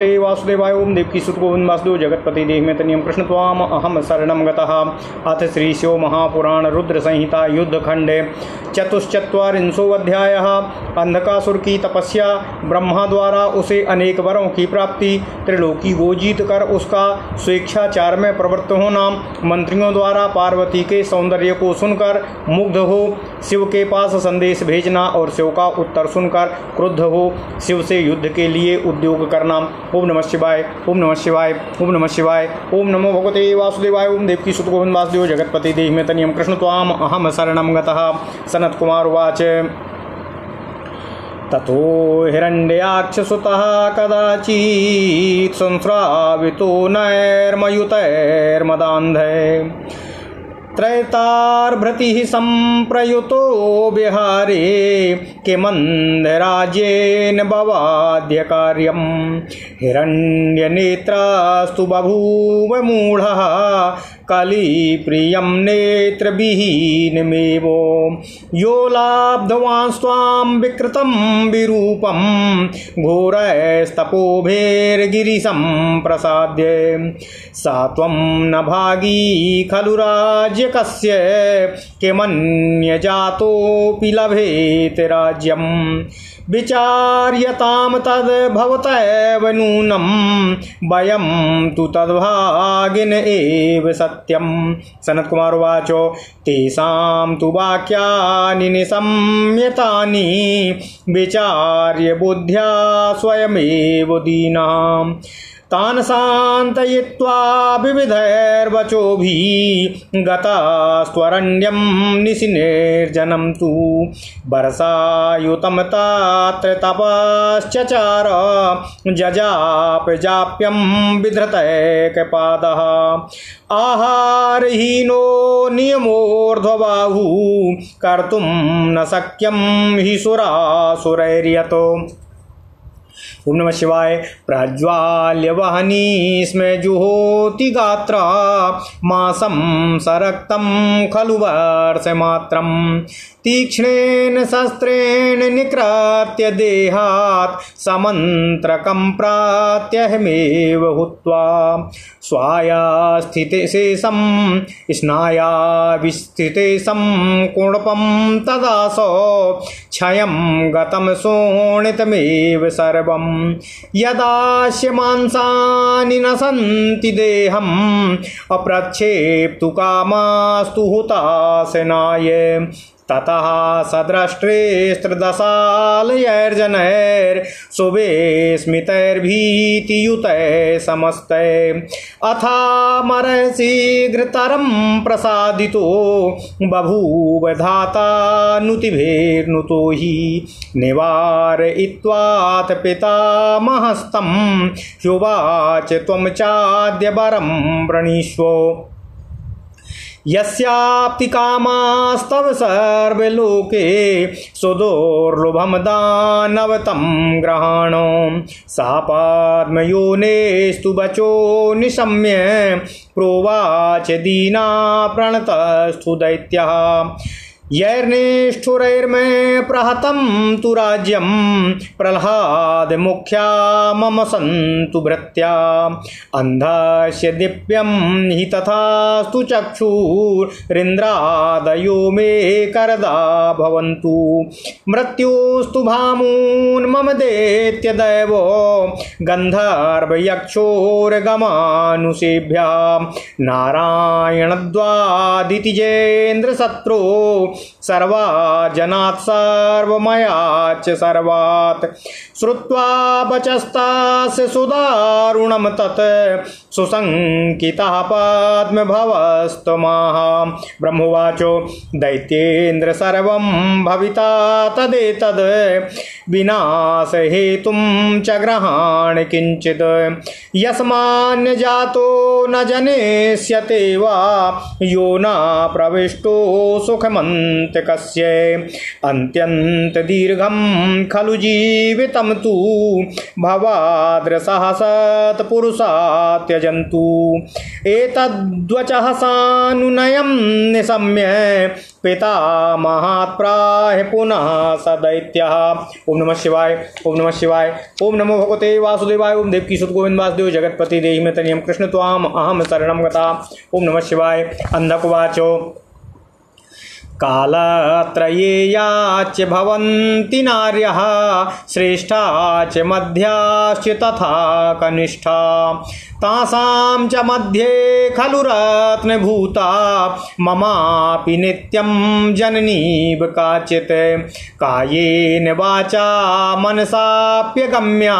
वासुदेवाय ओम देवकी सुत गोविंद वासुदेव जगतपति देहमेतनियम कृष्ण त्वाम अहम शरणम गतः। अथ श्री शिव महापुराण रुद्र संहिता युद्ध खंडे चतुश्चत्वारिंशोऽध्यायः। अंधकासुर की तपस्या, ब्रह्मा द्वारा उसे अनेक वरों की प्राप्ति, त्रिलोकी को जीत कर उसका स्वेच्छाचार में प्रवृत्त होना, मंत्रियों द्वारा पार्वती के सौंदर्य को सुनकर मुग्ध हो शिव के पास संदेश भेजना और शिव का उत्तर सुनकर क्रुद्ध हो शिव से युद्ध के लिए उद्योग करना। ओम नमः शिवाय, ओम नमः शिवाय, ओम नमः शिवाय, ओम नमो भगवते वासुदेवाय। ओम देवकी सुत गोविंद वासुदेव जगतपति देहमेतनियम कृष्ण त्वाम अहम शरणम गतः। सनत कुमार उवाच ततो हिरण्यक्षसुतः कदाचित् संश्रावितो नैर्मयुतैर्मदान्धैः त्रैतार्भृतिः सम्प्रयुतो विहारे किमन्धराज्येन बवाद्य कार्यम्। हिरण्यनेत्रास्तु बभूव मूढः कलिप्रियं नेत्रविहीनमेव। यो लाब्धवांस्त्वां विकृतं विरूपं घोरैस्तपोभिर्गिरिशं प्रसाद्य। सा त्वं न भागी खलु राज्यकस्य किमन्यजातोऽपि लभेत राज्यम्। विचार्यतां तद्भवतैव नूनं वयं तु तद्भागिन एव सत्यम्। सनत कुमार उवाच तेषां तु वाक्यानि निशम्यतानि विचार्य बुद्ध्या स्वयमेव दीनाम्। तान् सान्तयित्वा विविधैर्वचोभिः गतास्त्वरण्यं निशिनिर्जनं तु। वर्षायुतं तत्र तपश्चचार जजाप जाप्यं विधृतैकपादः। आहारहीनो नियमोर्ध्वबाहु कर्तुं न शक्यं हि सुरासुरैर्यतो। ओम नमः शिवाय। प्रज्वाल्य वहनी स्म जुहोति गात्रा मासं सरक्तं खलु वर्षमात्रम्। तीक्ष्णेन शस्त्रेण निकृत्य देहात् समन्त्रकं प्रात्यहमेव हुत्वा। स्वायास्थिते शेषं स्नायाविस्थिते कुणपं तदासो क्षयं गतं शोणितमेव सर्वम्। यदास्य मांसानि न सन्ति देहम् अप्रक्षेप्तु कामास्तु हुताशनाय। ततः सद्रष्टृस्त्रदशालयैर्जनैर्शुभेस्मितैर्भीतियुतैः समस्तैः। अथामरशीघ्रतरं प्रसादितो बभूव धातानुतिभिर्नुतो हि। निवारयित्वाथ पितामहस्तं ह्युवाच त्वं चाद्य वरं वृणीष्व। यस्याप्ति कामास्तव सर्वलोके सुदुर्लभं दानवतं ग्रहाणो। सापाद्मयोनेस्तु वचो निशम्य प्रोवाच दीना प्रणतस्तु दैत्यः। यैर्निष्ठुरैर्मे प्रहतं तु राज्यं प्रह्लाद मुख्या मम सन्तु भृत्या। अन्धस्य दिव्यं हि तथास्तु चक्षुरिन्द्रादयो मे करदा भवन्तु। मृत्युस्तु भामून् मम दैत्य दैवो गन्धर्वयक्षोर्गमानुषेभ्यः। नारायणद्वादितिजेन्द्र शत्रो सर्वा जनात् सर्वमयाच्च सर्वात्। श्रुत्वा वचस्तास्य सुदारुणं तत् सुसंकितः पद्मभवस्तमाह। ब्रह्मोवाचो दैत्येन्द्र सर्वं भविता तदेतद् विनाश हेतुं च ग्रहाण किंचित्। यस्मान्य जातो न जनेष्यते वा यो न प्रविष्टो सुखमन् अन्त्यकस्य अन्त्यन्तदीर्घं खलु जीवितं तु भवाद्रसहसत्पुरुषा त्यजन्तु एतद्वचः सानुनयं निशम्य पितामहात्प्राह पुनः सदैत्यः। ओम नमः शिवाय, ओम नमः शिवाय, ओम नमो भगवते वासुदेवाय, ओम देवकीसुत गोविंद वासुदेव जगत्पति देहि मे तनियं कृष्ण त्वाम अहम शरणं गता। ओम नमः शिवाय। अन्धकुवाचो कालत्रये याच भवन्ति नार्यः श्रेष्ठा च मध्याश्च तथा कनिष्ठा तासां च मध्ये खलु रत्नभूता ममापि नित्यं जननीव काचित् कायेन वाचा मनसाप्यगम्या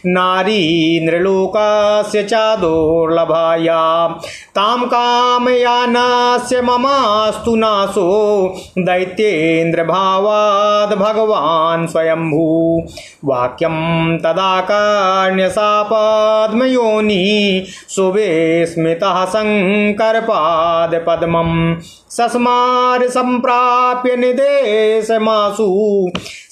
नारी नृलोकस्य च दुर्लभाया तां कामयानस्य ममास्तु नाशो दैत्येन्द्र भावाद् भगवान् स्वयंभू वाक्यं तदाकर्ण्यशापाद्मयोनि शुभे स्मितः शङ्करपादपद्मं सस्मार सम्प्राप्य निदेशमासु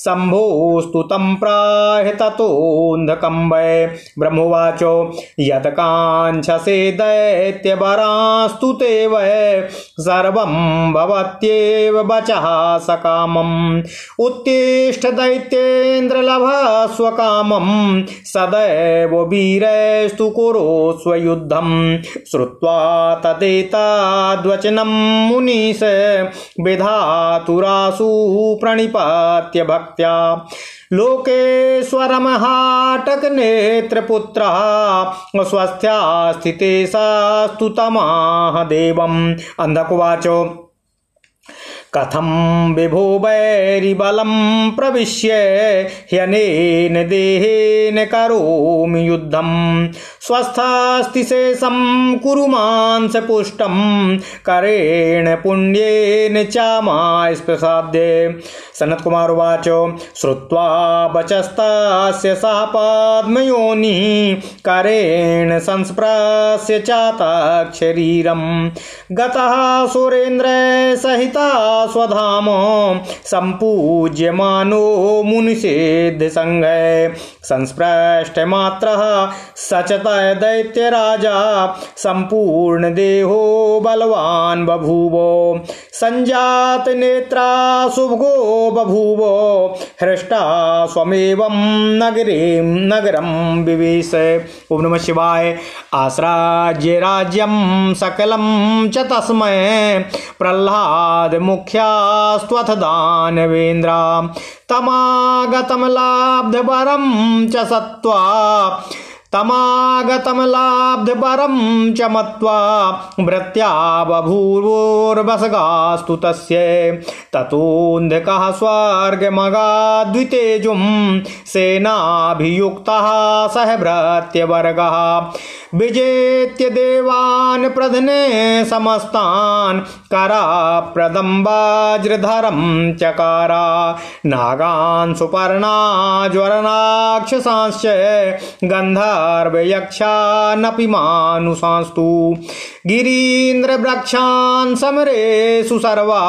शम्भोस्तु तं प्राह ततोऽन्धकं वै। ब्रह्मोवाचो यत् काञ्छसे दैत्यवरास्तु ते वै सर्वं भवत्येव वचः सकामम् उत्तिष्ठ दैत्येन्द्र लभस्व कामं सदैव वीरैस्तु कुरुष्व युद्धं। श्रुत्वा तदेतद्वचनं मुनीश विधातुरासु प्रणिपात्य भक्त्या लोकेश्वरमहाटक नेत्रपुत्रः स्वस्थ्या स्थिते सास्तु तमाह देवम्। अन्धकुवाचो कथं विभो वैरिबलं प्रविश्य ह्यनेन देहेन करोमि युद्धं स्वस्थास्ति शेषं कुरु मांसपुष्टं करेण पुण्येन च मास्प्रसाद्य। सनत कुमार उवाच श्रुत्वा वचस्तस्य शापाद्मयोनि करेण संस्पृश्य चातक् शरीरं गतः सुरेन्द्र सहिता स्वधाम सम्पूज्यमानो मुनिषेध संग संस्पृष्ट मात्रः सचत दैत्यराजा संपूर्ण देहो बलवान बभूवो संजात नेत्रा शुभगो बभूवो हृष्टा स्वमेवं नगरं विवेश। ओम नमः शिवाय। आस्राज्य राज्यं सकलं च तस्मै प्रह्लाद मुख्यास्त्वथ दानवेन्द्रा तमागतं लाब्धवरं च सत्त्वा तमागतं लाब्धवरं च मत्वा भृत्या बभूवोर्वसगास्तु तस्य ततोऽन्धकः स्वर्गमगाद्वितेजुं सेनाभियुक्तः सह भृत्यवर्गः विजेत्य देवान् प्रधने समस्तान् कराप्रदं वज्रधरं चकारा नागान् सुपर्णा ज्वरनाक्षसांश्च गन्धर्वयक्षानपि मानुषांस्तु गिरीन्द्रवृक्षान् समरेषु सर्वा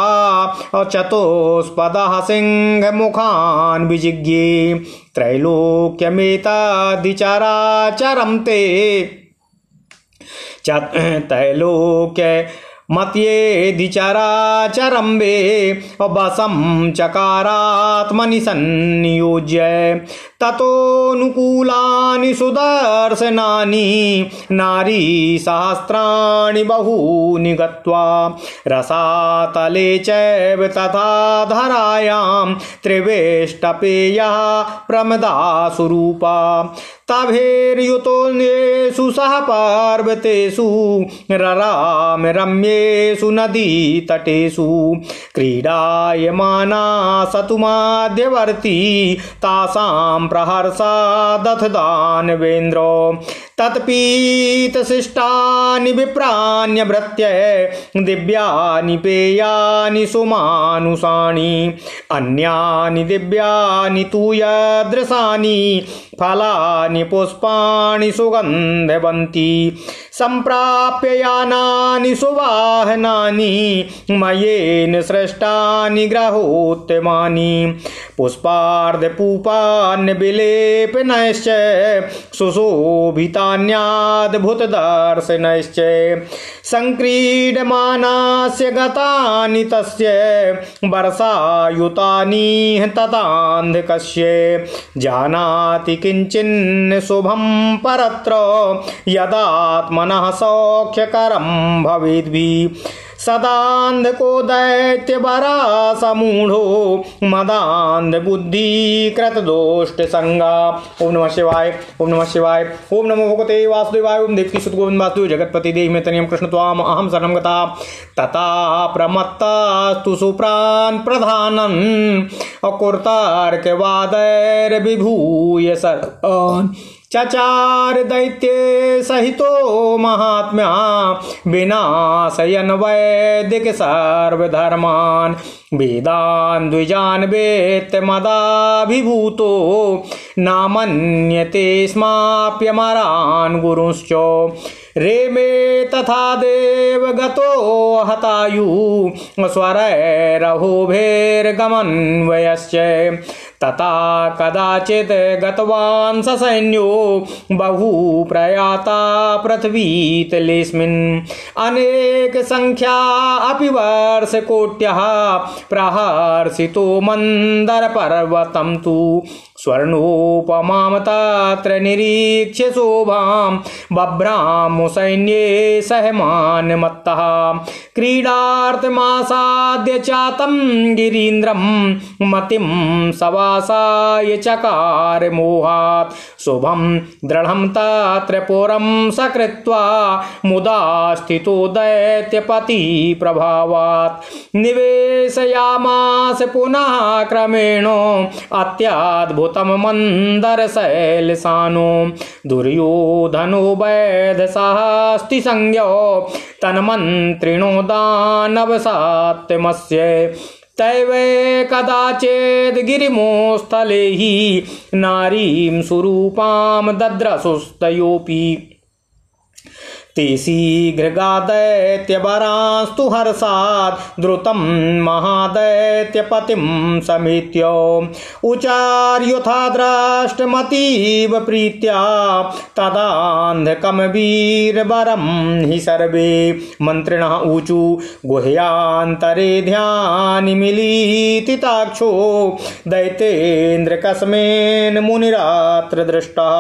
चतुष्पदः सिंहमुखान् विजिज्ञे त्रैलोक्यमेतदिचराचरं ते त्रैलोक्य मत्येधिचराचरं वे वसं चकारात्मनि सन्नियोज्य ततोऽनुकूलानि सुदर्शनानि नारी सहस्राणि बहूनि गत्वा रसातले चैव तथा धरायां त्रिवेष्टपेयः प्रमदासुरूपा तभेर्युतोऽन्येषु सह पर्वतेषु रराम रम्येषु नदीतटेषु क्रीडायमाना सतुमाद्यवर्ती तासां प्रहर्षादथ दानवेन्द्रो तत्पीतशिष्टानि विप्राण्यभृत्य दिव्यानि पेयानि सुमानुषाणि अन्यानि दिव्यानि तु यदृशानि फलानि पुष्पाणि सुगन्धवन्ति सम्प्राप्य यानानि सुवाहनानि मयेन सृष्टानि ग्रहोत्तमानि पुष्पार्धपूपान् विलेपनश्च सुशोभितान्याद्भुतदर्शनश्च संक्रीडमानास्य गतानि तस्य वर्षायुतानि ततान्धकस्य जानाति किञ्चिन् शुभं परत्र यदात्मनः सौख्यकरं भवेद्भिः सदान्धको दैत्यवरासमूढो मदान्धबुद्धिकृतदोष्टसंगा। ओम नमः शिवाय, ओम नमः शिवाय, ओम नमो भगवते वासुदेवाय, ओम देवकी सुत गोविंद वासुदेव जगतपति देहि मे तनियं कृष्ण त्वाम अहं शरणं गता तथा प्रमत्तास्तु सुप्राण प्रधानन् अकुर्तार्कवादैर्विभूय सर्वान् चचार दैत्य सहितो महात्म्या विनाशयन वैदिक सर्वधर्मान् वेदान् द्विजान् वेत्त मदाभिभूतो नामन्यते स्माप्यमरान् गुरुश्च रेमे तथा देव गतो हतायु स्वरैरहोभैर्गमन्वयश्च तथा कदाचित् गतवान् ससैन्यो बहु प्रयाता पृथ्वीतलेऽस्मिन् अनेक संख्या अपि वर्षकोट्यः प्रहर्षितो मन्दरपर्वतं तु स्वर्णोपमां तत्र निरीक्ष्य शोभां बभ्रामो सैन्ये सहमानमत्तः क्रीडार्थमासाद्य चातं गिरीन्द्रं मतिं सवासाय चकार मोहात् शुभं दृढं तत्र पुरं सकृत्वा मुदा स्थितो दैत्यपति प्रभावात् निवेशयामास पुनः क्रमेण अत्याद्भुतं मन्दरशैलसानो दुर्योधनो वैधसास्ति संज्ञो तन्मन्त्रिणो दानवसात्यमस्य तैवे कदाचिद् गिरिमोस्थले हि नारीं सुरूपां दद्रसुस्तयोऽपि ते शीघ्रगादैत्यवरांस्तु हर्षात् द्रुतं महादैत्यपतिं समेत्य उचार्युथा द्रष्टमतीव प्रीत्या तदान्धकं वीरवरं हि सर्वे मन्त्रिणः ऊचु गुह्यान्तरे ध्यानिमीलिताक्षो दैतेन्द्रकस्मेन मुनिरात्र दृष्टा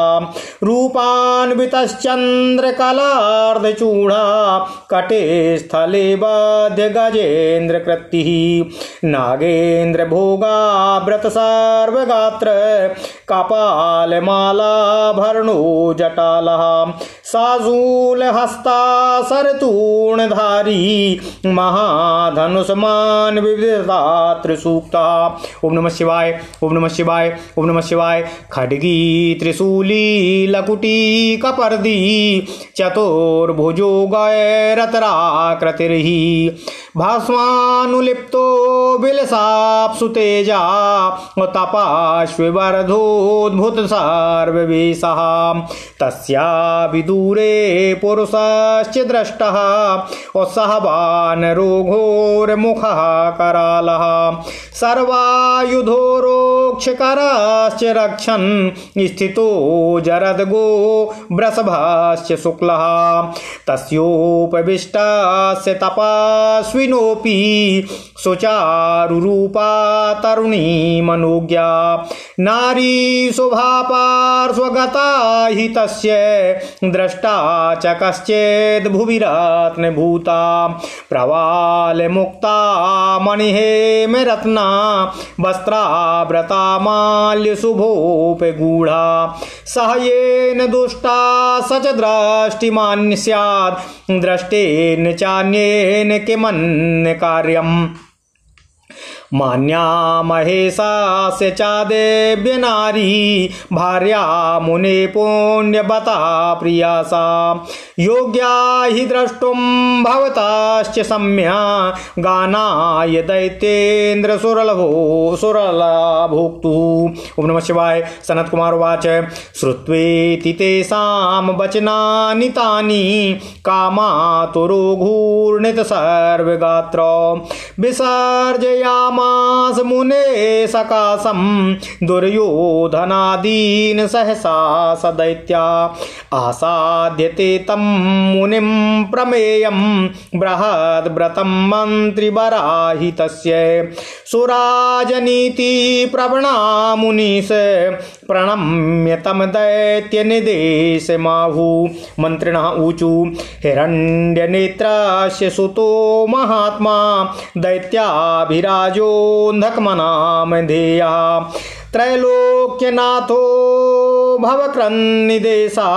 रूपान्वितश्चन्द्रकला अर्धचूड़ा कटे स्थले बाध्य गजेन्द्र कृतिः नागेन्द्र भोगा व्रत सर्वगात्र कपालमालाभरणो जटालः साजूल हस्ता सरतूर्णधारी महाधनुष्मान विविधता सूक्ता। ओम नमः शिवाय, ओम नमः शिवाय, ओम नमः शिवाय। खड्गी त्रिशूली लकुटी कपर्दी चतुर्भुजो गैरतराकृतिर्हि भास्वानुलिप्तो बिलसाप्सु तेजा तपाश्विवर्धोद्भुत सर्ववेशः तस्या विदूरे पुरुषश्च दृष्टः उत्साहवान् घोरमुखः करालः सर्वायुधोरोक्षकराश्च रक्षन् स्थितो जरद्गो वृषभश्च शुक्लः तस्योपविष्टास्य तपस्विनोऽपि सुचारुरूपा तरुणी मनोज्ञा नारी शोभा पार्श्वगता हि तस्य द्रष्टा च कश्चिद् भुवि रत्नभूता प्रवालमुक्ता मणिहेम रत्ना वस्त्राव्रता माल्यशुभोपगूढा सह येन दुष्टा स च दृष्टिमान् स्यात् दृष्टेन चान्येन किमन्य कार्यम् मान्या महेशास्य चादेव्य नारी भार्या मुने पुण्यवता प्रिया सा योग्या हि द्रष्टुं भवताश्च सम्या गानाय दैत्येन्द्र सुरलभोक्तुः। ओम नमः शिवाय। सनत कुमार उवाच श्रुत्वेति तेषां वचनानि तानि कामातुरो घूर्णित सर्वगात्र विसर्जयामास मुने सकाशं दुर्योधनादीन् सहसा सदैत्या आसाद्यते तं मुनिं प्रमेयं बृहद्व्रतं मन्त्रिवराहितस्य सुराजनीति प्रवणा मुनिश प्रणम्य तम दैत्य निदेशमाहु। मंत्रिणः ऊचु हिरण्यनेत्रस्य सुतो महात्मा दैत्याभिराजोऽन्धकमनामधेयः त्रैलोक्यनाथो भवक्रन्निदेशा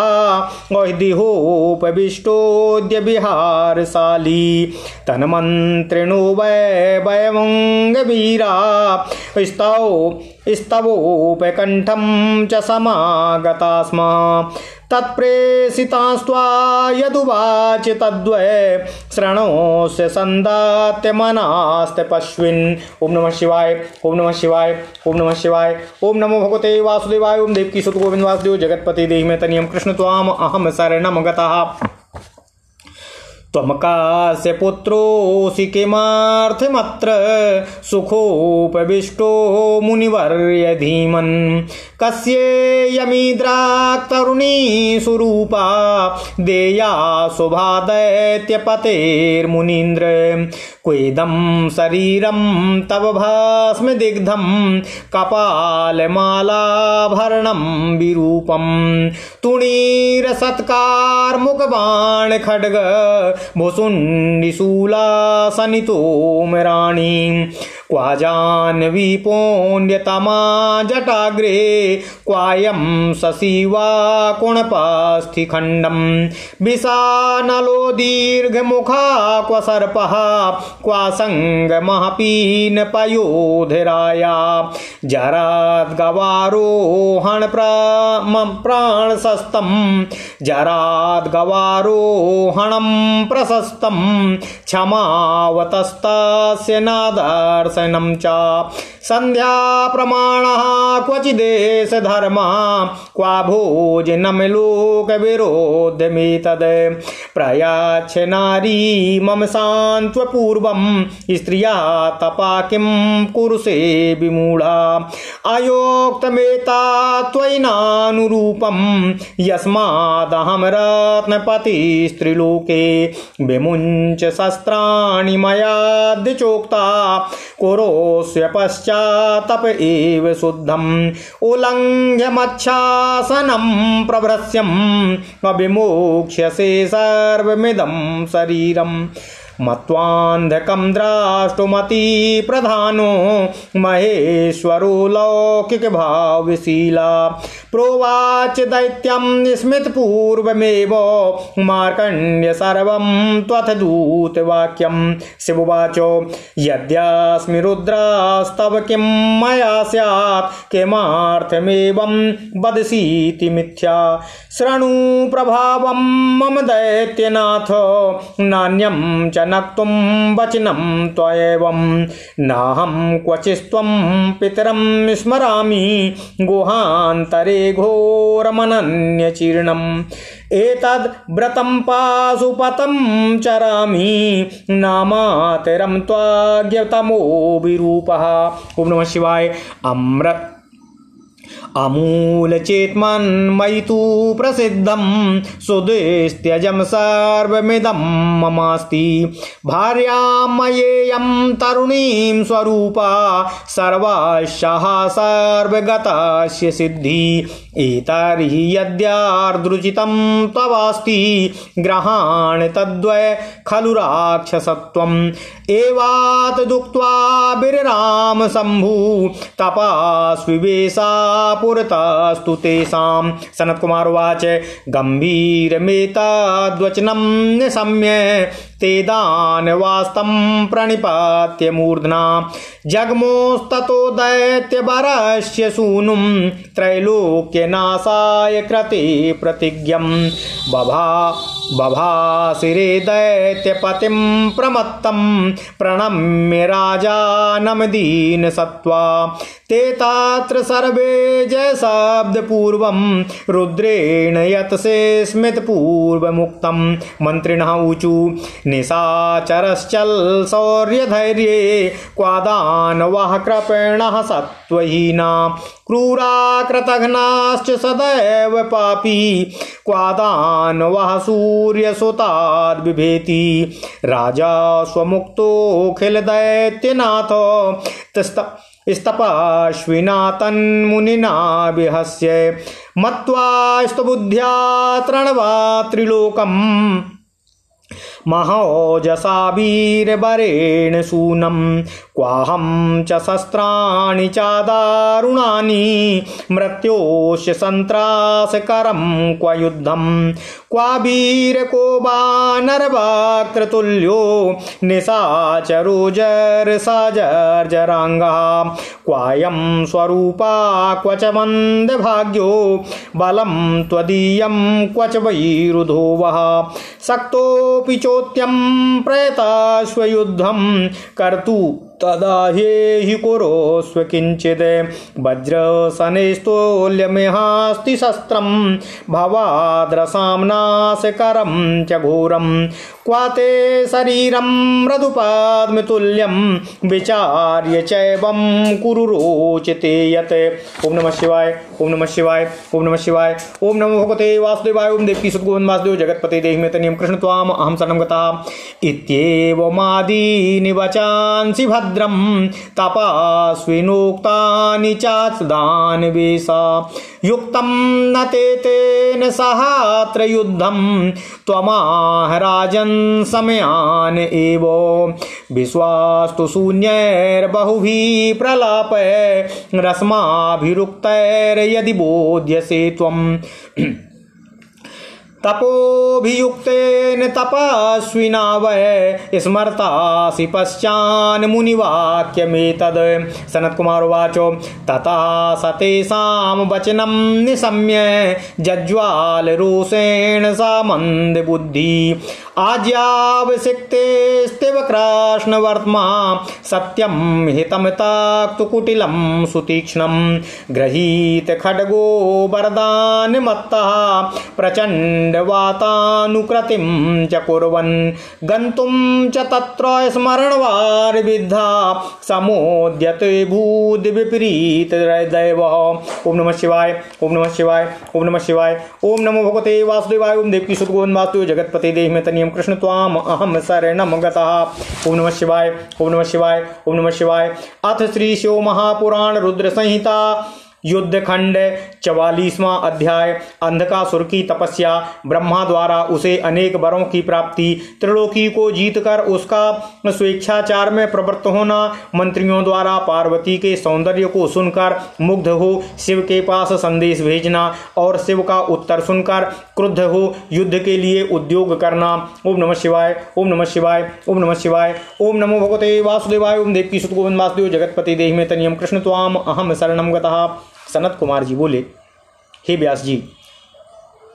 वैदिहोपविष्टोद्य विहारशाली तन्मन्त्रिणो वैभवङ्गवीरा स्तवोपकण्ठं च समागता स्म तत्प्रेषितास्त्वा यदुवाच तद्वै शृणोस्य सन्दात्यमनास्ते पश्विन्। ओम नमः शिवाय। ओम नमः शिवाय। ओम नमः शिवाय। ओम नमो भगवते वासुदेवाय। ओम देवकी सुत गोविंद वासुदेव जगतपति देहि मे तनियम कृष्ण त्वाम अहम शरणम गतः। त्वमकास्य पुत्रोऽसि किमर्थमत्र सुखोपविष्टो मुनिवर्य धीमन् कस्येयमिद्राक्तरुणी सुरूपा देया शोभा दैत्यपतेर्मुनीन्द्र क्वेदं शरीरं तव भस्मदिग्धं कपालमालाभरणं विरूपं तुणीरसत्कारमुखबाण खड्ग भुसुण्डिशूलासनितोमराणि क्वाजाह्नवी पौण्ड्यतमा जटाग्रे क्वायं शशिवा कुणपास्थिखण्डं विशानलो दीर्घमुखा क्व सर्पः क्वासङ्गमः पीनपयोधराया जराद्गवारोहण प्राणशस्तं जराद्गवारोहणं प्रशस्तं क्षमावतस्तास्य नादर्शनं च संध्या प्रमाणः क्वचिदेश धर्मः क्वा भोजनं लोकविरोधमेतद् प्रयाच्छ नारी मम सान्त्वपूर्वं स्त्रिया तपा किं कुरुषे विमूढा अयोक्तमेता त्वयि नानुरूपं यस्मादहं रत्नपतिस्त्रिलोके विमुञ्च शस्त्राणि मयाद्य चोक्ता कुरोस्य पश्चात्तप एव शुद्धम् उल्लङ्घ्य मच्छासनं प्रभृश्यम् अविमोक्ष्यसे सर्वमिदं शरीरम् मत्वान्धकं द्राष्टुमति प्रधानो महेश्वरो लौकिकभावशीला प्रोवाच दैत्यं स्मृतपूर्वमेव मार्कण्ड्य सर्वं त्वथ दूतवाक्यं। शिवोवाच यद्यास्मि रुद्रास्तव किं मया स्यात् किमर्थमेवं वदसीति मिथ्या शृणु प्रभावं मम दैत्यनाथ नान्यं च नक्तुं वचनं त्वयैवं नाहं क्वचिस्त्वं पितरं स्मरामि गुहान्तरे घोरमनन्यचीर्णम् एतद् व्रतं पाशुपतं चरामि नामातरं त्वाज्ञतमो विरूपः। ओम नमः शिवाय। अमृत अमूलचेत्मन्मयि तु प्रसिद्धं सुदेस्त्यजं सर्वमिदं ममास्ति भार्यां मयेयं तरुणीं स्वरूपा सर्वाशाः सर्वगतास्य सिद्धि एतर्हि यद्यार्दृचितं तवास्ति ग्रहाण तद्वै खलु राक्षसत्वम् एवात दुक्त्वा बिरराम शंभु तपास्विवेशा पुरतास्तु तेषां। सनत कुमार उवाच गंभीरमेतद्वचनं निशम्य ते दानवास्तं प्रणिपात्य मूर्धना जग्मोस्ततो दैत्यवरस्य सूनुं त्रैलोक्यनाशाय कृते प्रतिज्ञं बभासिरे दैत्यपतिं प्रमत्तं प्रणम्य राजानं दीनसत्त्वा ते तात्र सर्वे जयशब्दपूर्वं रुद्रेण यतसे स्मितपूर्वमुक्तं मंत्रिणः ऊचु निशाचरश्चल शौर्यधैर्ये क्वादानवः कृपेणः सत्त्वहीना क्रूरा कृतघ्नाश्च सदैव पापी क्वादानवः सूर्यसुताद् बिभेति राजा स्वमुक्तोऽखिलदैत्यनाथ स्तपाश्विना तन्मुनिना विहस्य मत्वा स्तबुद्ध्या तृणवा त्रिलोकम् महोजसा वीरवरेण सूनं क्वाहं च शस्त्राणि चादारुणानि मृत्योश्च सन्त्रासकरं क्व युद्धं क्वा वीर को वानरवक्त्रतुल्यो निशाचरो जर्जराङ्गः क्वायं स्वरूपा क्व च मन्दभाग्यो बलं त्वदीयं क्व च वैरुधो वः शक्तोऽपि चोत्यं प्रयताश्वयुद्धं कर्तु तदा हि कुरोस्व किंचिद वज्रशनैस्तोल्यमिहास्ति शस्त्रं भवाद्रसाम्नाशकरं च घोरं क्वाते शरीरं मृदुपाद्मतुल्यं विचार्य चैवं कुरु रोचते यत्। ओम नमः शिवाय, ओम नमः शिवाय, ओम नमः शिवाय, ओम नमो भगवते वासुदेवाय, ओम देवकी सुतगोविंद वासुदेव जगत्पते देहि मे तनियं कृष्ण त्वाम अहं शरणं गतः इत्येवमादीनि वचांसि भद्रं तपास्विनोक्तानि चादानवेशा युक्तं न तेन सहात्र युद्धं त्वमाह राजन् समयान एव विश्वास्तु शून्यैर्बहुभिः प्रलापैः रश्माभिरुक्तैर्यदि बोध्यसे त्वम् तपोभियुक्तेन तपस्विना वै स्मर्तासि पश्चान् मुनिवाक्यमेतद्। सनत्कुमार उवाच तथा सतेषां वचनं निशम्य जज्वालरोषेण सा मन्दबुद्धिः आज्यावसिक्तेस्तेव कृष्णवर्त्मा सत्यं हितं ताक्तु कुटिलं सुतीक्ष्णं गृहीत खड्गो वरदानमत्तः प्रचण्डवातानुकृतिं च कुर्वन् गन्तुं च तत्र स्मरणवारिविद्धा समोद्यते भूद्विपरीतदैवः। ओम नमः शिवाय, ओम नमः शिवाय, ओम नमः शिवाय, ओम नमो भगवते वासुदेवाय, ओम देवकी सुतगोविंद वासुदेव जगत्पते देहि मे तनियं कृष्ण त्वाम अहं शरणं गतः। ओम नमः शिवाय, ओम नमः शिवाय, ओम नमः शिवाय। अथ श्री शिव महापुराण रुद्र संहिता युद्धखंड 44वां अध्याय। अंधकासुर की तपस्या। ब्रह्मा द्वारा उसे अनेक वरों की प्राप्ति। त्रिलोकी को जीतकर उसका स्वेच्छाचार में प्रवृत्त होना। मंत्रियों द्वारा पार्वती के सौंदर्य को सुनकर मुग्ध हो शिव के पास संदेश भेजना और शिव का उत्तर सुनकर क्रुद्ध हो युद्ध के लिए उद्योग करना। ओम नमः शिवाय, ओम नमः शिवाय, ओम नमः शिवाय, ओम नमो भगवते वासुदेवाय, ओम देवकी सुतगोविंद वासुदेव जगत्पति देहि मे तनियं कृष्ण त्वाम अहम शरणं गतः। सनत कुमार जी बोले, हे व्यास जी,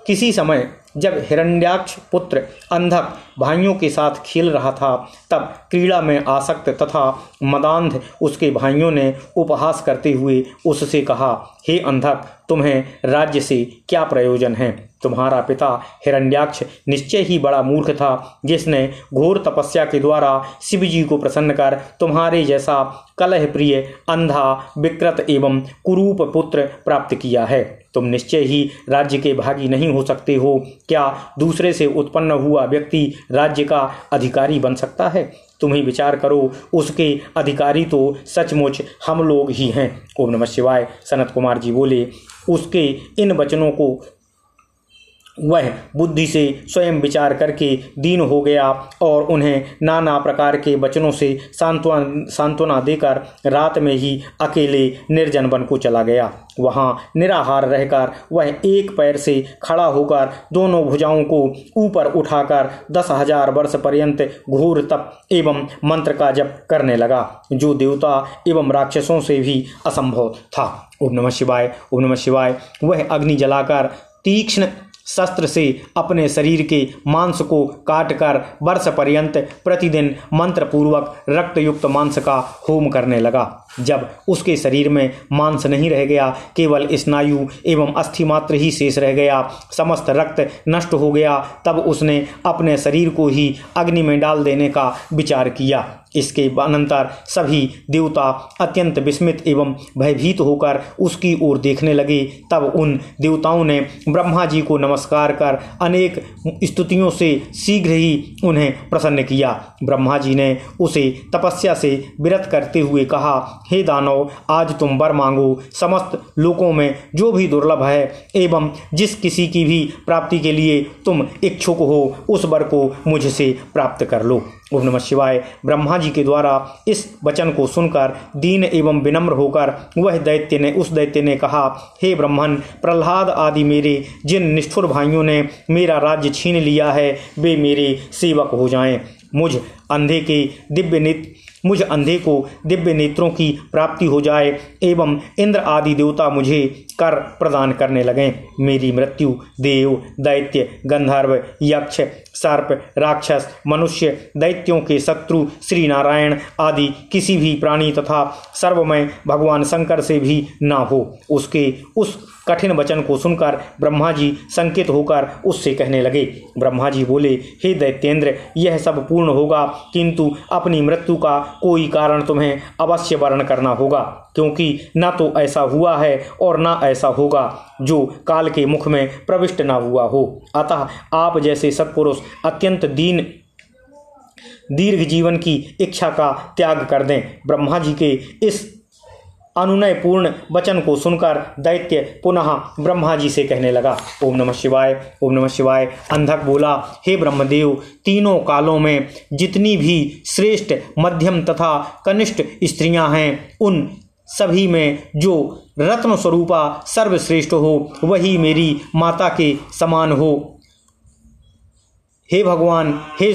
किसी समय जब हिरण्याक्ष पुत्र अंधक भाइयों के साथ खेल रहा था, तब क्रीड़ा में आसक्त तथा मदांध उसके भाइयों ने उपहास करते हुए उससे कहा, हे अंधक, तुम्हें राज्य से क्या प्रयोजन है? तुम्हारा पिता हिरण्याक्ष निश्चय ही बड़ा मूर्ख था, जिसने घोर तपस्या के द्वारा शिव जी को प्रसन्न कर तुम्हारे जैसा कलह प्रिय, अंधा, विकृत एवं कुरूप पुत्र प्राप्त किया है। तुम निश्चय ही राज्य के भागी नहीं हो सकते हो। क्या दूसरे से उत्पन्न हुआ व्यक्ति राज्य का अधिकारी बन सकता है? तुम्हें विचार करो, उसके अधिकारी तो सचमुच हम लोग ही हैं। ओम नमः शिवाय। सनत कुमार जी बोले, उसके इन वचनों को वह बुद्धि से स्वयं विचार करके दीन हो गया और उन्हें नाना प्रकार के वचनों से सांत्वना देकर रात में ही अकेले निर्जन वन को चला गया। वहाँ निराहार रहकर वह एक पैर से खड़ा होकर दोनों भुजाओं को ऊपर उठाकर 10,000 वर्ष पर्यंत घोर तप एवं मंत्र का जप करने लगा, जो देवता एवं राक्षसों से भी असंभव था। ओम नमः शिवाय, ओम नमः शिवाय। वह अग्नि जलाकर तीक्ष्ण शस्त्र से अपने शरीर के मांस को काटकर वर्ष पर्यंत प्रतिदिन मंत्र पूर्वक रक्तयुक्त मांस का होम करने लगा। जब उसके शरीर में मांस नहीं रह गया, केवल स्नायु एवं अस्थि मात्र ही शेष रह गया, समस्त रक्त नष्ट हो गया, तब उसने अपने शरीर को ही अग्नि में डाल देने का विचार किया। इसके अनंतर सभी देवता अत्यंत विस्मित एवं भयभीत होकर उसकी ओर देखने लगे। तब उन देवताओं ने ब्रह्मा जी को नमस्कार कर अनेक स्तुतियों से शीघ्र ही उन्हें प्रसन्न किया। ब्रह्मा जी ने उसे तपस्या से विरत करते हुए कहा, हे दानव, आज तुम वर मांगो। समस्त लोकों में जो भी दुर्लभ है एवं जिस किसी की भी प्राप्ति के लिए तुम इच्छुक हो, उस वर को मुझसे प्राप्त कर लो। ओम नमः शिवाय। ब्रह्मा जी के द्वारा इस वचन को सुनकर दीन एवं विनम्र होकर उस दैत्य ने कहा, हे ब्रह्मन, प्रहलाद आदि मेरे जिन निष्ठुर भाइयों ने मेरा राज्य छीन लिया है, वे मेरे सेवक हो जाएं। मुझ अंधे को दिव्य नेत्रों की प्राप्ति हो जाए एवं इंद्र आदि देवता मुझे कर प्रदान करने लगें। मेरी मृत्यु देव, दैत्य, गंधर्व, यक्ष, सर्प, राक्षस, मनुष्य, दैत्यों के शत्रु श्री नारायण आदि किसी भी प्राणी तथा सर्वमय भगवान शंकर से भी ना हो। उसके उस कठिन वचन को सुनकर ब्रह्मा जी संकित होकर उससे कहने लगे। ब्रह्मा जी बोले, हे दैत्येंद्र, यह सब पूर्ण होगा, किंतु अपनी मृत्यु का कोई कारण तुम्हें अवश्य वर्ण करना होगा, क्योंकि न तो ऐसा हुआ है और न ऐसा होगा जो काल के मुख में प्रविष्ट न हुआ हो। अतः आप जैसे सत्पुरुष अत्यंत दीर्घ जीवन की इच्छा का त्याग कर दें। ब्रह्मा जी के इस अनुनय पूर्ण वचन को सुनकर दैत्य पुनः ब्रह्मा जी से कहने लगा, ओम नमः शिवाय, ओम नमः शिवाय। अंधक बोला, हे ब्रह्मदेव, तीनों कालों में जितनी भी श्रेष्ठ, मध्यम तथा कनिष्ठ स्त्रियां हैं, उन सभी में जो रत्न स्वरूपा सर्वश्रेष्ठ हो, वही मेरी माता के समान हो। हे भगवान, हे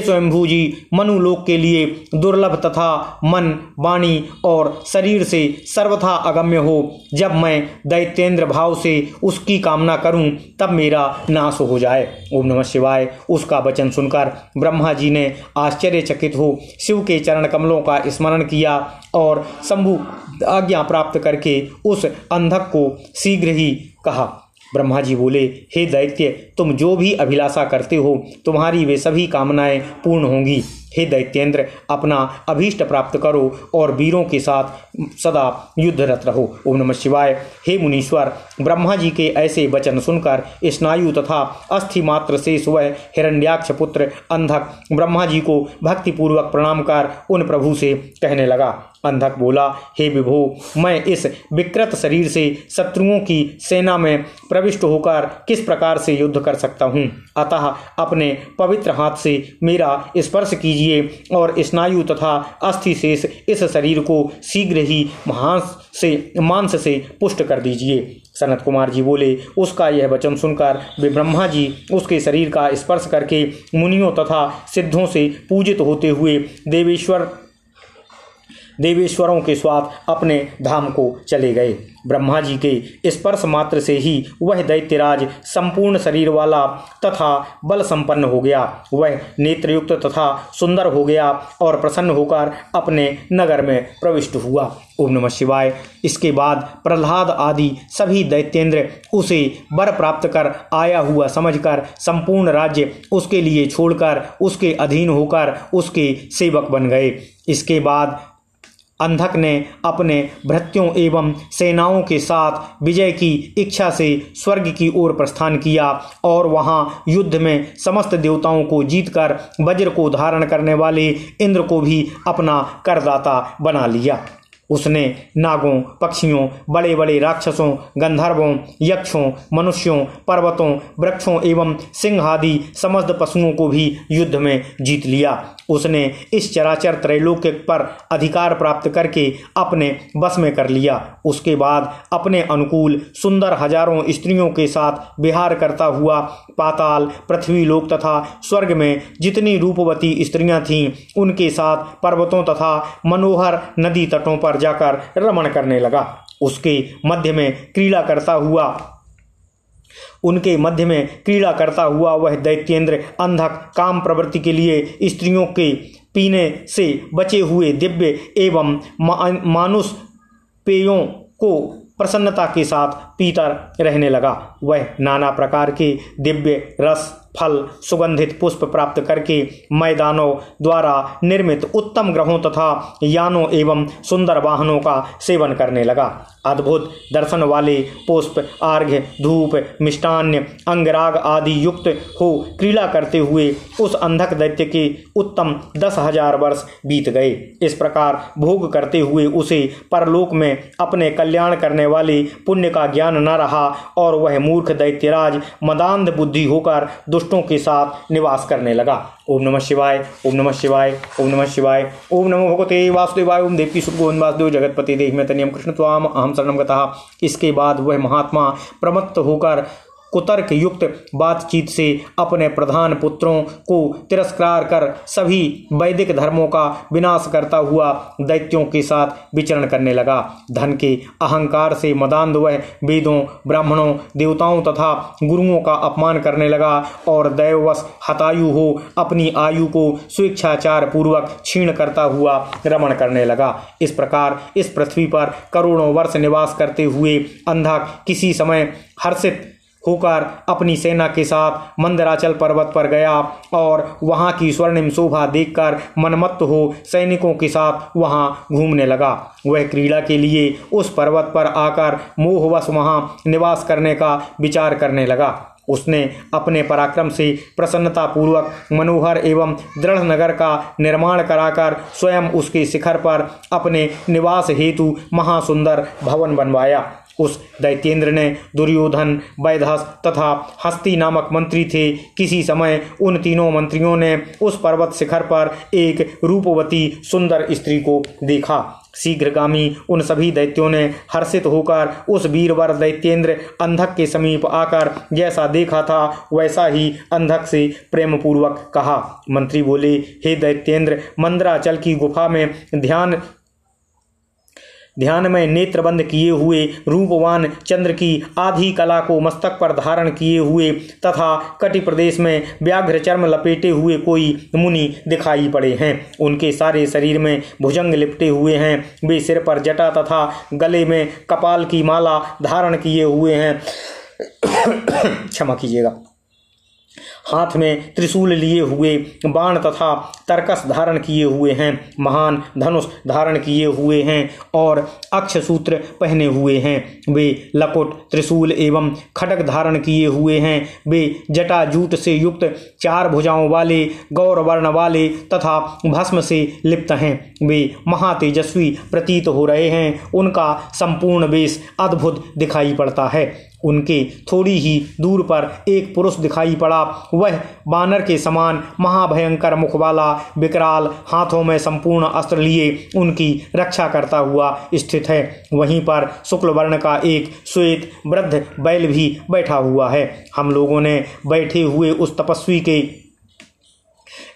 स्वयंभू जी, मनुलोक के लिए दुर्लभ तथा मन, वाणी और शरीर से सर्वथा अगम्य हो। जब मैं दैत्येंद्र भाव से उसकी कामना करूं, तब मेरा नाश हो जाए। ओम नमः शिवाय। उसका वचन सुनकर ब्रह्मा जी ने आश्चर्यचकित हो शिव के चरण कमलों का स्मरण किया और शंभु आज्ञा प्राप्त करके उस अंधक को शीघ्र ही कहा। ब्रह्मा जी बोले, हे दैत्य, तुम जो भी अभिलाषा करते हो, तुम्हारी वे सभी कामनाएं पूर्ण होंगी। हे दैत्येंद्र, अपना अभीष्ट प्राप्त करो और वीरों के साथ सदा युद्धरत रहो। ओम नमः शिवाय। हे मुनीश्वर, ब्रह्मा जी के ऐसे वचन सुनकर स्नायु तथा अस्थि मात्र शेष वह हिरण्याक्ष पुत्र अंधक ब्रह्मा जी को भक्तिपूर्वक प्रणाम कर उन प्रभु से कहने लगा। अंधक बोला, हे विभो, मैं इस विकृत शरीर से शत्रुओं की सेना में प्रविष्ट होकर किस प्रकार से युद्ध कर सकता हूँ? अतः अपने पवित्र हाथ से मेरा स्पर्श कीजिए और स्नायु तथा अस्थि शेष इस शरीर को शीघ्र ही मांस से पुष्ट कर दीजिए। सनत कुमार जी बोले, उसका यह वचन सुनकर वे ब्रह्मा जी उसके शरीर का स्पर्श करके मुनियों तथा सिद्धों से पूजित होते हुए देवेश्वरों के साथ अपने धाम को चले गए। ब्रह्मा जी के स्पर्श मात्र से ही वह दैत्यराज संपूर्ण शरीर वाला तथा बल संपन्न हो गया। वह नेत्रयुक्त तथा सुंदर हो गया और प्रसन्न होकर अपने नगर में प्रविष्ट हुआ। ओम नमः शिवाय। इसके बाद प्रहलाद आदि सभी दैत्येंद्र उसे वर प्राप्त कर आया हुआ समझकर संपूर्ण राज्य उसके लिए छोड़कर उसके अधीन होकर उसके सेवक बन गए। इसके बाद अंधक ने अपने भृत्यों एवं सेनाओं के साथ विजय की इच्छा से स्वर्ग की ओर प्रस्थान किया और वहां युद्ध में समस्त देवताओं को जीतकर वज्र को धारण करने वाले इंद्र को भी अपना करदाता बना लिया। उसने नागों, पक्षियों, बड़े बड़े राक्षसों, गंधर्वों, यक्षों, मनुष्यों, पर्वतों, वृक्षों एवं सिंह आदि समस्त पशुओं को भी युद्ध में जीत लिया। उसने इस चराचर त्रैलोक्य पर अधिकार प्राप्त करके अपने बस में कर लिया। उसके बाद अपने अनुकूल सुंदर हजारों स्त्रियों के साथ विहार करता हुआ पाताल, पृथ्वी लोक तथा स्वर्ग में जितनी रूपवती स्त्रियां थीं, उनके साथ पर्वतों तथा मनोहर नदी तटों पर जाकर रमण करने लगा। उनके मध्य में क्रीड़ा करता हुआ वह दैत्येंद्र अंधक काम प्रवृत्ति के लिए स्त्रियों के पीने से बचे हुए दिव्य एवं मानुष पेयों को प्रसन्नता के साथ पीता रहने लगा। वह नाना प्रकार के दिव्य रस, फल, सुगंधित पुष्प प्राप्त करके मैदानों द्वारा निर्मित उत्तम ग्रहों तथा यानों एवं सुंदर वाहनों का सेवन करने लगा। अद्भुत दर्शन वाले पुष्प, अर्घ्य, धूप, मिष्टान्न, अंगराग आदि युक्त हो क्रीड़ा करते हुए उस अंधक दैत्य के उत्तम 10,000 वर्ष बीत गए। इस प्रकार भोग करते हुए उसे परलोक में अपने कल्याण करने वाले पुण्य का ज्ञान न रहा और वह मूर्ख दैत्यराज मदांध बुद्धि होकर दुष्टों के साथ निवास करने लगा। ओम नमः शिवाय, ओम नमः शिवाय, ओम नमः शिवाय, ओम नमो भगवते वासुदेवाय, ओम देवकी सुत गोविंद वासुदेव जगतपति देहि में तनियम कृष्ण त्वाम अहम शरणम गतः। इसके बाद वह महात्मा प्रमत्त होकर कुतर्क युक्त बातचीत से अपने प्रधान पुत्रों को तिरस्कार कर सभी वैदिक धर्मों का विनाश करता हुआ दैत्यों के साथ विचरण करने लगा। धन के अहंकार से मदान्ध वह वेदों, ब्राह्मणों, देवताओं तथा गुरुओं का अपमान करने लगा और दैववश हतायु हो अपनी आयु को स्वेच्छाचार पूर्वक क्षीण करता हुआ रमण करने लगा। इस प्रकार इस पृथ्वी पर करोड़ों वर्ष निवास करते हुए अंधक किसी समय हर्षित होकर अपनी सेना के साथ मंदराचल पर्वत पर गया और वहां की स्वर्णिम शोभा देखकर मनमत्त हो सैनिकों के साथ वहां घूमने लगा। वह क्रीड़ा के लिए उस पर्वत पर आकर मोहवश वहां निवास करने का विचार करने लगा। उसने अपने पराक्रम से प्रसन्नता पूर्वक मनोहर एवं दृढ़ नगर का निर्माण कराकर स्वयं उसके शिखर पर अपने निवास हेतु महासुंदर भवन बनवाया। उस दैत्येंद्र ने दुर्योधन, वैधस तथा हस्ती नामक मंत्री थे। किसी समय उन तीनों मंत्रियों ने उस पर्वत शिखर पर एक रूपवती सुंदर स्त्री को देखा। शीघ्रगामी उन सभी दैत्यों ने हर्षित होकर उस वीरवर दैत्येंद्र अंधक के समीप आकर जैसा देखा था वैसा ही अंधक से प्रेम पूर्वक कहा। मंत्री बोले, हे दैत्येंद्र, मंदराचल की गुफा में ध्यान में नेत्रबंद किए हुए रूपवान चंद्र की आधी कला को मस्तक पर धारण किए हुए तथा कटि प्रदेश में व्याघ्र चर्म लपेटे हुए कोई मुनि दिखाई पड़े हैं। उनके सारे शरीर में भुजंग लिपटे हुए हैं। वे सिर पर जटा तथा गले में कपाल की माला धारण किए हुए हैं। क्षमा कीजिएगा। हाथ में त्रिशूल लिए हुए, बाण तथा तरकस धारण किए हुए हैं, महान धनुष धारण किए हुए हैं और अक्षसूत्र पहने हुए हैं। वे लकुट, त्रिशूल एवं खड्ग धारण किए हुए हैं। वे जटाजूट से युक्त 4 भुजाओं वाले, गौर वर्ण वाले तथा भस्म से लिप्त हैं। वे महातेजस्वी प्रतीत हो रहे हैं। उनका संपूर्ण वेश अद्भुत दिखाई पड़ता है। उनके थोड़ी ही दूर पर एक पुरुष दिखाई पड़ा। वह बानर के समान महाभयंकर मुख वाला, विकराल, हाथों में संपूर्ण अस्त्र लिए उनकी रक्षा करता हुआ स्थित है। वहीं पर शुक्ल वर्ण का एक श्वेत वृद्ध बैल भी बैठा हुआ है। हम लोगों ने बैठे हुए उस तपस्वी के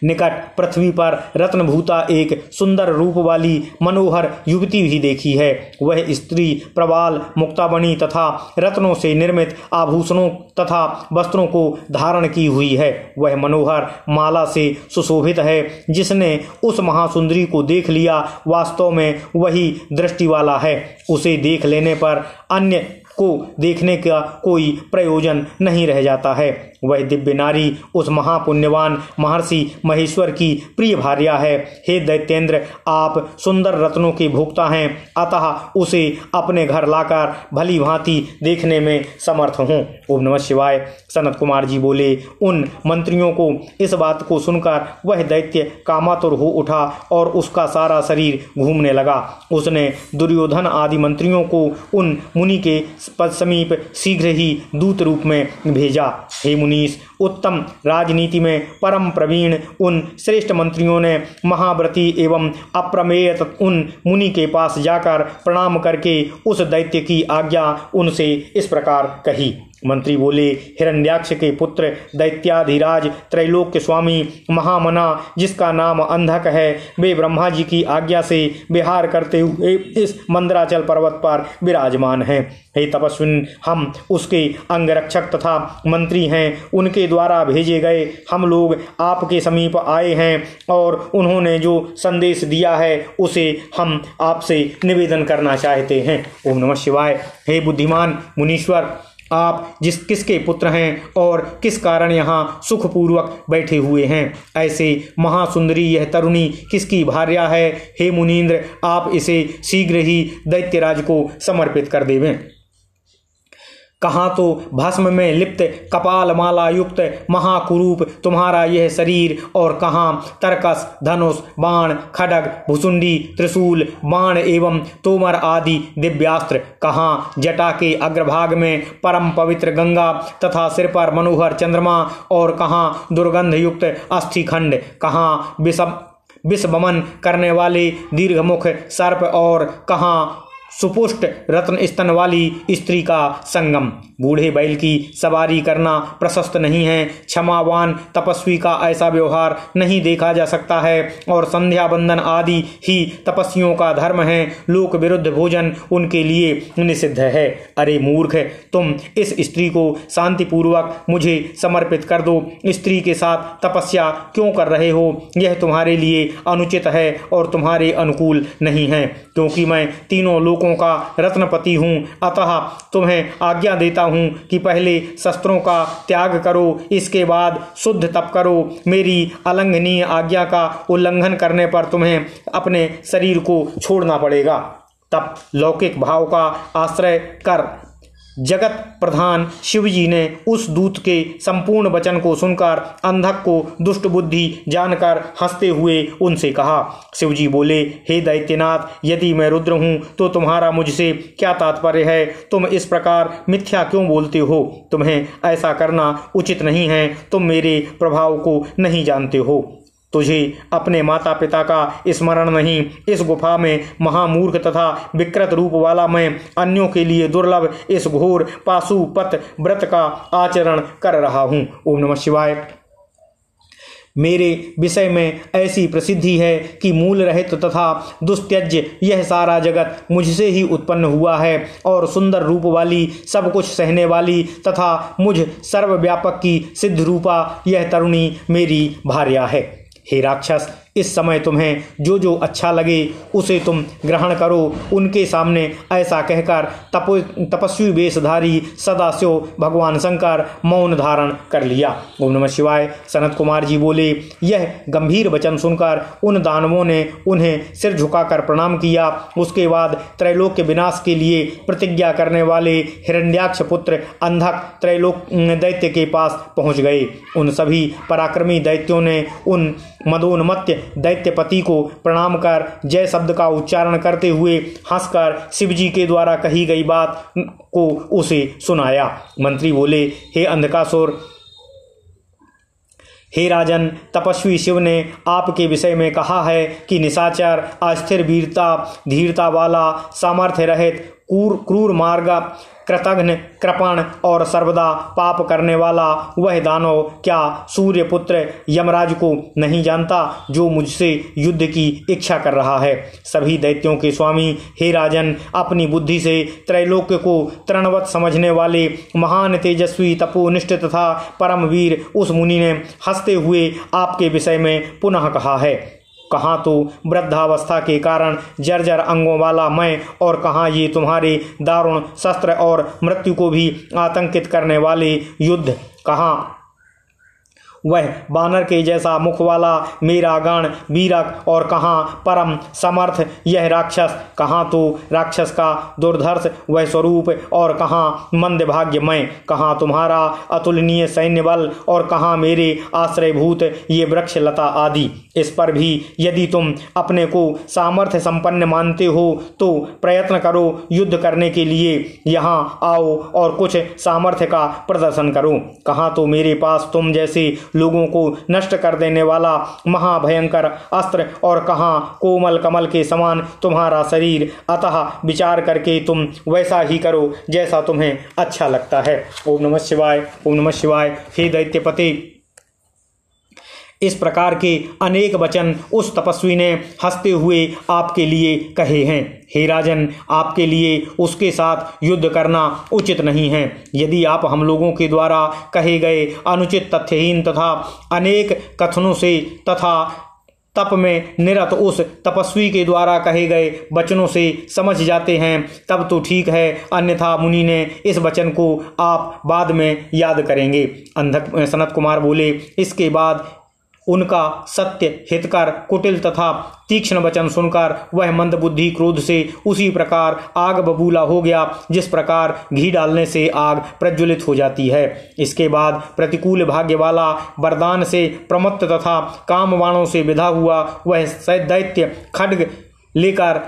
निकट पृथ्वी पर रत्नभूता एक सुंदर रूप वाली मनोहर युवती भी देखी है। वह स्त्री प्रबाल, मुक्तामणि तथा रत्नों से निर्मित आभूषणों तथा वस्त्रों को धारण की हुई है। वह मनोहर माला से सुशोभित है। जिसने उस महासुंदरी को देख लिया वास्तव में वही दृष्टि वाला है। उसे देख लेने पर अन्य को देखने का कोई प्रयोजन नहीं रह जाता है। वह दिव्य नारी उस महापुण्यवान महर्षि महेश्वर की प्रिय भार्या है। हे दैत्येंद्र, आप सुंदर रत्नों के भोक्ता हैं, अतः उसे अपने घर लाकर भली भांति देखने में समर्थ हूँ। ओम नमः शिवाय। सनत कुमार जी बोले, उन मंत्रियों को इस बात को सुनकर वह दैत्य कामातुर हो उठा और उसका सारा शरीर घूमने लगा। उसने दुर्योधन आदि मंत्रियों को उन मुनि के समीप शीघ्र ही दूत रूप में भेजा। हे मुनीश, उत्तम राजनीति में परम प्रवीण उन श्रेष्ठ मंत्रियों ने महाव्रती एवं अप्रमेय उन मुनि के पास जाकर प्रणाम करके उस दैत्य की आज्ञा उनसे इस प्रकार कही। मंत्री बोले, हिरण्याक्ष के पुत्र दैत्याधिराज त्रैलोक्य स्वामी महामना, जिसका नाम अंधक है, वे ब्रह्मा जी की आज्ञा से विहार करते हुए इस मंदराचल पर्वत पर विराजमान हैं। हे तपस्विन, हम उसके अंगरक्षक तथा मंत्री हैं। उनके द्वारा भेजे गए हम लोग आपके समीप आए हैं और उन्होंने जो संदेश दिया है उसे हम आपसे निवेदन करना चाहते हैं। ओम नमः शिवाय। हे बुद्धिमान मुनीश्वर, आप किसके पुत्र हैं और किस कारण यहाँ सुखपूर्वक बैठे हुए हैं? ऐसे महासुंदरी यह तरुणी किसकी भार्या है? हे मुनीन्द्र, आप इसे शीघ्र ही दैत्यराज को समर्पित कर देवें। कहाँ तो भस्म में लिप्त कपाल माला युक्त महाकुरूप तुम्हारा यह शरीर, और कहाँ तरकस, धनुष, बाण, खड्ग, भुसुंडी, त्रिशूल, बाण एवं तोमर आदि दिव्यास्त्र। कहाँ जटा के अग्रभाग में परम पवित्र गंगा तथा सिर पर मनोहर चंद्रमा, और कहाँ दुर्गंध युक्त अस्थिखंड। कहाँ विषबमन करने वाले दीर्घमुख सर्प, और कहाँ सुपुष्ट रत्न स्तन वाली स्त्री का संगम। बूढ़े बैल की सवारी करना प्रशस्त नहीं है। क्षमावान तपस्वी का ऐसा व्यवहार नहीं देखा जा सकता है, और संध्या बंदन आदि ही तपस्वियों का धर्म है। लोक विरुद्ध भोजन उनके लिए निषिद्ध है। अरे मूर्ख, तुम इस स्त्री को शांतिपूर्वक मुझे समर्पित कर दो। स्त्री के साथ तपस्या क्यों कर रहे हो? यह तुम्हारे लिए अनुचित है और तुम्हारे अनुकूल नहीं है, क्योंकि मैं तीनों लोकों का रत्नपति हूँ। अतः तुम्हें आज्ञा देता हूँ कि पहले शस्त्रों का त्याग करो, इसके बाद शुद्ध तप करो। मेरी अलंघनीय आज्ञा का उल्लंघन करने पर तुम्हें अपने शरीर को छोड़ना पड़ेगा। तब लौकिक भाव का आश्रय कर जगत प्रधान शिवजी ने उस दूत के संपूर्ण वचन को सुनकर अंधक को दुष्ट बुद्धि जानकर हंसते हुए उनसे कहा। शिवजी बोले, हे दैत्यनाथ, यदि मैं रुद्र हूँ तो तुम्हारा मुझसे क्या तात्पर्य है? तुम इस प्रकार मिथ्या क्यों बोलते हो? तुम्हें ऐसा करना उचित नहीं है। तुम मेरे प्रभाव को नहीं जानते हो। तुझे अपने माता पिता का स्मरण नहीं। इस गुफा में महामूर्ख तथा विकृत रूप वाला मैं अन्यों के लिए दुर्लभ इस घोर पाशुपत व्रत का आचरण कर रहा हूँ। ओम नमः शिवाय। मेरे विषय में ऐसी प्रसिद्धि है कि मूल रहित तथा दुस्त्यज्य यह सारा जगत मुझसे ही उत्पन्न हुआ है, और सुंदर रूप वाली, सब कुछ सहने वाली तथा मुझ सर्वव्यापक की सिद्ध रूपा यह तरुणी मेरी भार्या है। हे राक्षस, इस समय तुम्हें जो जो अच्छा लगे उसे तुम ग्रहण करो। उनके सामने ऐसा कहकर तपस्वी वेशधारी सदाशिव भगवान शंकर मौन धारण कर लिया। ओम नमः शिवाय। सनत कुमार जी बोले, यह गंभीर वचन सुनकर उन दानवों ने उन्हें सिर झुकाकर प्रणाम किया। उसके बाद त्रैलोक्य विनाश के लिए प्रतिज्ञा करने वाले हिरण्याक्ष पुत्र अंधक त्रैलोक दैत्य के पास पहुंच गए। उन सभी पराक्रमी दैत्यों ने उन मदोन्मत्त दैत्यपति को प्रणाम कर जय शब्द का उच्चारण करते हुए हंसकर शिवजी के द्वारा कही गई बात को उसे सुनाया। मंत्री बोले, हे अंधकासुर, हे राजन, तपस्वी शिव ने आपके विषय में कहा है कि निशाचर, अस्थिर वीरता, धीरता वाला, सामर्थ्य रहित, क्रूर मार्ग, कृतघ्न, कृपण और सर्वदा पाप करने वाला वह दानव क्या सूर्यपुत्र यमराज को नहीं जानता, जो मुझसे युद्ध की इच्छा कर रहा है? सभी दैत्यों के स्वामी हे राजन, अपनी बुद्धि से त्रैलोक्य को तृणवत समझने वाले महान तेजस्वी तपोनिष्ठ तथा परमवीर उस मुनि ने हंसते हुए आपके विषय में पुनः कहा है। कहाँ तो वृद्धावस्था के कारण जर्जर अंगों वाला मैं, और कहाँ ये तुम्हारे दारुण शस्त्र और मृत्यु को भी आतंकित करने वाले युद्ध, कहाँ वह बानर के जैसा मुख वाला मेरा गण वीरक, और कहाँ परम समर्थ यह राक्षस, कहाँ तो राक्षस का दुर्धर्ष वह स्वरूप, और कहाँ मंदभाग्य मैं, कहाँ तुम्हारा अतुलनीय सैन्य बल, और कहाँ मेरे आश्रयभूत ये वृक्ष लता आदि। इस पर भी यदि तुम अपने को सामर्थ्य संपन्न मानते हो तो प्रयत्न करो, युद्ध करने के लिए यहाँ आओ और कुछ सामर्थ्य का प्रदर्शन करो। कहाँ तो मेरे पास तुम जैसे लोगों को नष्ट कर देने वाला महाभयंकर अस्त्र, और कहाँ कोमल कमल के समान तुम्हारा शरीर। अतः विचार करके तुम वैसा ही करो जैसा तुम्हें अच्छा लगता है। ओम नमः शिवाय, ओम नमः शिवाय। हे दैत्यपते, इस प्रकार के अनेक वचन उस तपस्वी ने हंसते हुए आपके लिए कहे हैं। हे राजन, आपके लिए उसके साथ युद्ध करना उचित नहीं है। यदि आप हम लोगों के द्वारा कहे गए अनुचित, तथ्यहीन तथा अनेक कथनों से तथा तप में निरत उस तपस्वी के द्वारा कहे गए वचनों से समझ जाते हैं तब तो ठीक है, अन्यथा मुनि ने इस वचन को आप बाद में याद करेंगे। अंधक सनत कुमार बोले। इसके बाद उनका सत्य, हितकर, कुटिल तथा तीक्ष्ण वचन सुनकर वह मंदबुद्धि क्रोध से उसी प्रकार आग बबूला हो गया जिस प्रकार घी डालने से आग प्रज्वलित हो जाती है। इसके बाद प्रतिकूल भाग्य वाला वरदान से प्रमत्त तथा कामवाणों से विधा हुआ वह दैत्य खड्ग लेकर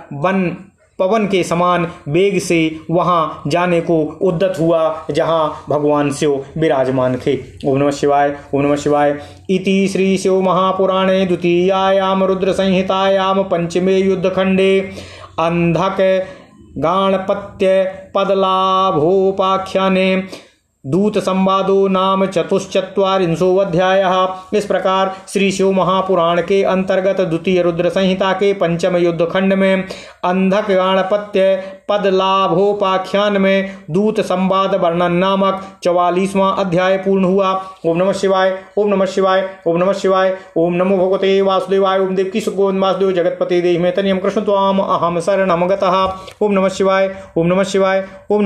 पवन के समान वेग से वहां जाने को उद्यत हुआ जहां भगवान शिव विराजमान थे। ओम नमः शिवाय, ओम नमः शिवाय। इति श्री शिव महापुराणे द्वितीयायाम रुद्र संहितायाम पंचमे युद्धखंडे अंधक गाणपत्य पदलाभोपाख्याने दूत संवादो नाम 440वाध्यायः। इस प्रकार श्री शिव महापुराण के अंतर्गत द्वितीय रुद्र संहिता के पंचम युद्ध खंड में अंधक गाणपत्य पद लाभोपाख्यान में दूत संवाद वर्णन नामक 44वां अध्याय पूर्ण हुआ। ओम नमः शिवाय, ओम नमः शिवाय, ओम नमः शिवाय। ओम नमो भगवते वासुदेवाय। ओम देवकी सुगोविंद वासुदेव जगतपते देहि में तनियम कृष्ण त्वाम अहम शरणम गतः। ओम नमः शिवाय, ओम नमः शिवाय, ओम